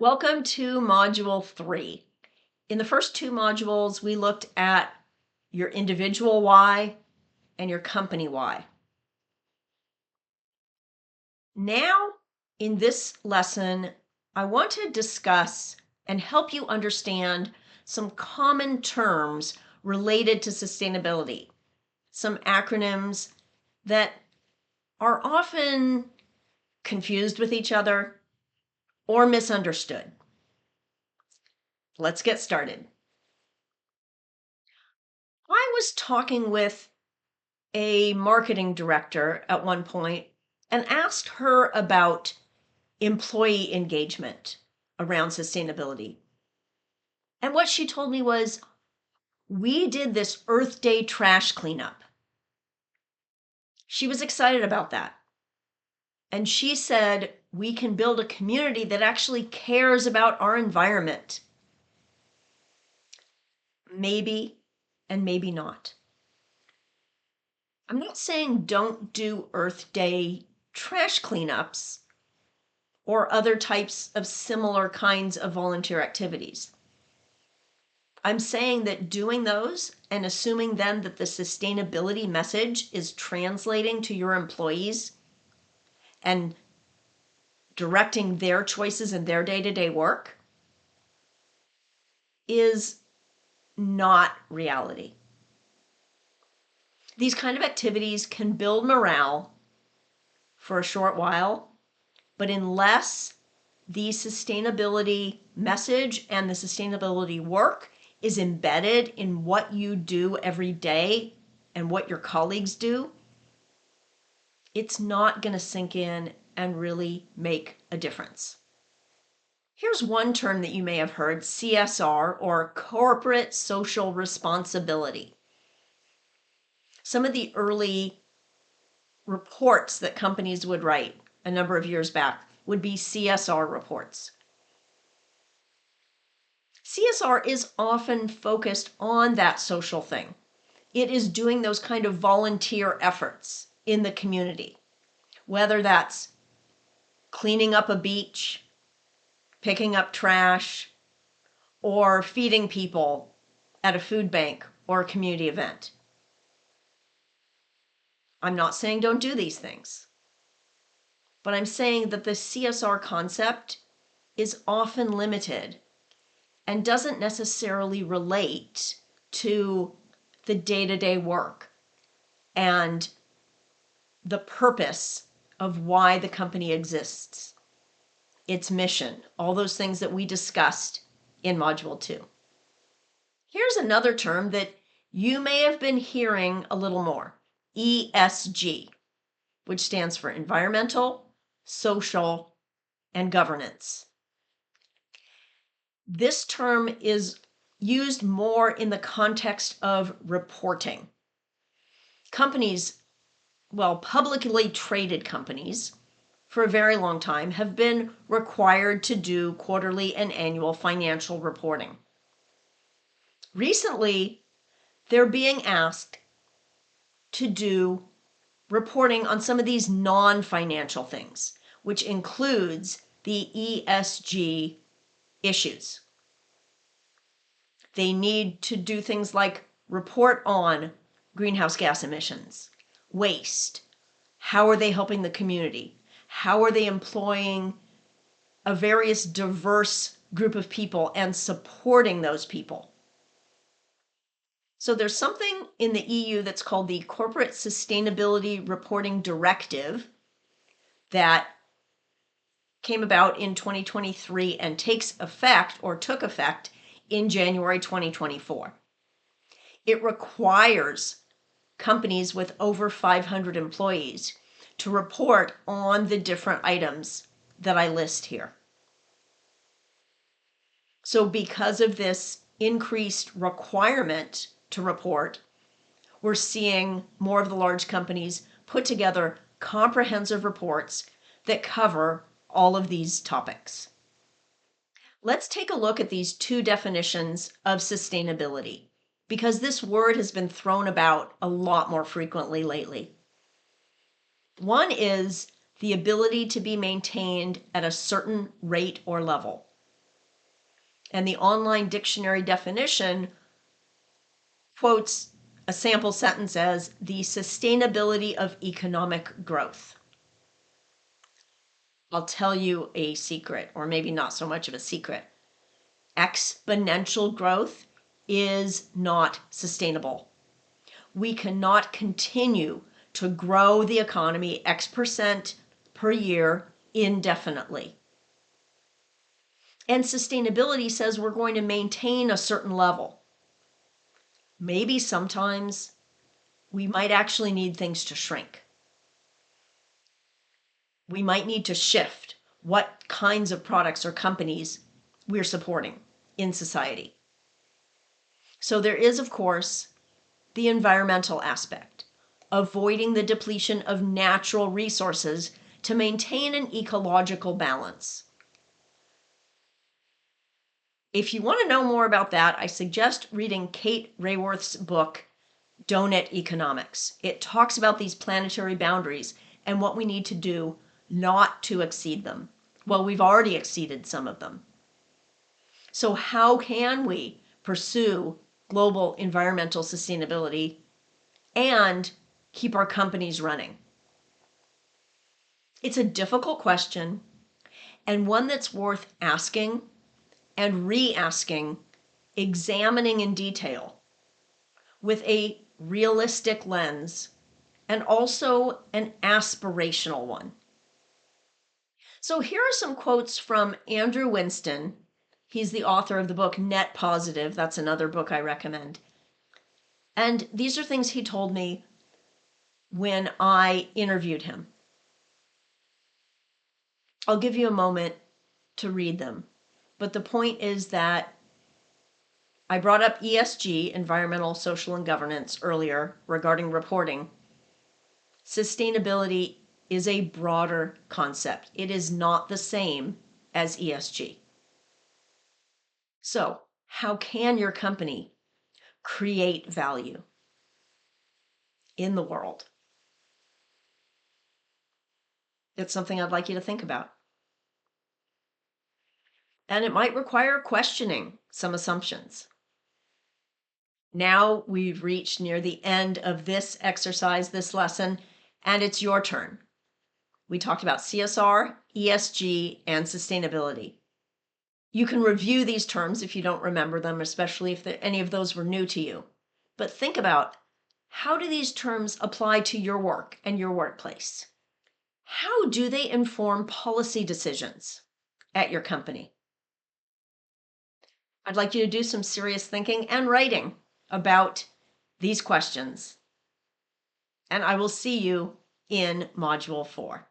Welcome to Module 3. In the first two modules, we looked at your individual why and your company why. Now, in this lesson, I want to discuss and help you understand some common terms related to sustainability, some acronyms that are often confused with each other or misunderstood. Let's get started. I was talking with a marketing director at one point and asked her about employee engagement around sustainability. And what she told me was, we did this Earth Day trash cleanup. She was excited about that. And she said, we can build a community that actually cares about our environment. Maybe and maybe not. I'm not saying don't do Earth Day trash cleanups or other types of similar kinds of volunteer activities. I'm saying that doing those and assuming then that the sustainability message is translating to your employees and directing their choices in their day-to-day work is not reality. These kind of activities can build morale for a short while, but unless the sustainability message and the sustainability work is embedded in what you do every day and what your colleagues do, it's not going to sink in and really make a difference. Here's one term that you may have heard, CSR, or corporate social responsibility. Some of the early reports that companies would write a number of years back would be CSR reports. CSR is often focused on that social thing. It is doing those kind of volunteer efforts in the community, whether that's cleaning up a beach, picking up trash, or feeding people at a food bank or a community event. I'm not saying don't do these things, but I'm saying that the CSR concept is often limited and doesn't necessarily relate to the day-to-day work and the purpose of why the company exists, its mission, all those things that we discussed in Module 2. Here's another term that you may have been hearing a little more, ESG, which stands for environmental, social, and governance. This term is used more in the context of reporting. Companies, publicly traded companies, for a very long time have been required to do quarterly and annual financial reporting. Recently, they're being asked to do reporting on some of these non-financial things, which includes the ESG issues. They need to do things like report on greenhouse gas emissions, waste. How are they helping the community? How are they employing a various diverse group of people and supporting those people? So there's something in the EU that's called the Corporate Sustainability Reporting Directive that came about in 2023 and takes effect or took effect in January 2024. It requires companies with over 500 employees to report on the different items that I list here. So because of this increased requirement to report, we're seeing more of the large companies put together comprehensive reports that cover all of these topics. Let's take a look at these two definitions of sustainability, because this word has been thrown about a lot more frequently lately. One is the ability to be maintained at a certain rate or level. And the online dictionary definition quotes a sample sentence as the sustainability of economic growth. I'll tell you a secret, or maybe not so much of a secret. Exponential growth is not sustainable. We cannot continue to grow the economy X% per year indefinitely. And sustainability says we're going to maintain a certain level. Maybe sometimes we might actually need things to shrink. We might need to shift what kinds of products or companies we're supporting in society. So there is, of course, the environmental aspect, avoiding the depletion of natural resources to maintain an ecological balance. If you want to know more about that, I suggest reading Kate Raworth's book, Donut Economics. It talks about these planetary boundaries and what we need to do not to exceed them. Well, we've already exceeded some of them. So how can we pursue global environmental sustainability and keep our companies running? It's a difficult question and one that's worth asking and re-asking, examining in detail with a realistic lens and also an aspirational one. So here are some quotes from Andrew Winston. He's the author of the book Net Positive. That's another book I recommend. And these are things he told me when I interviewed him. I'll give you a moment to read them. But the point is that I brought up ESG, environmental, social, and governance, earlier regarding reporting. Sustainability is a broader concept. It is not the same as ESG. So, how can your company create value in the world? It's something I'd like you to think about. And it might require questioning some assumptions. Now we've reached near the end of this exercise, this lesson, and it's your turn. We talked about CSR, ESG, and sustainability. You can review these terms if you don't remember them, especially if any of those were new to you. But think about, how do these terms apply to your work and your workplace? How do they inform policy decisions at your company? I'd like you to do some serious thinking and writing about these questions. And I will see you in Module 4.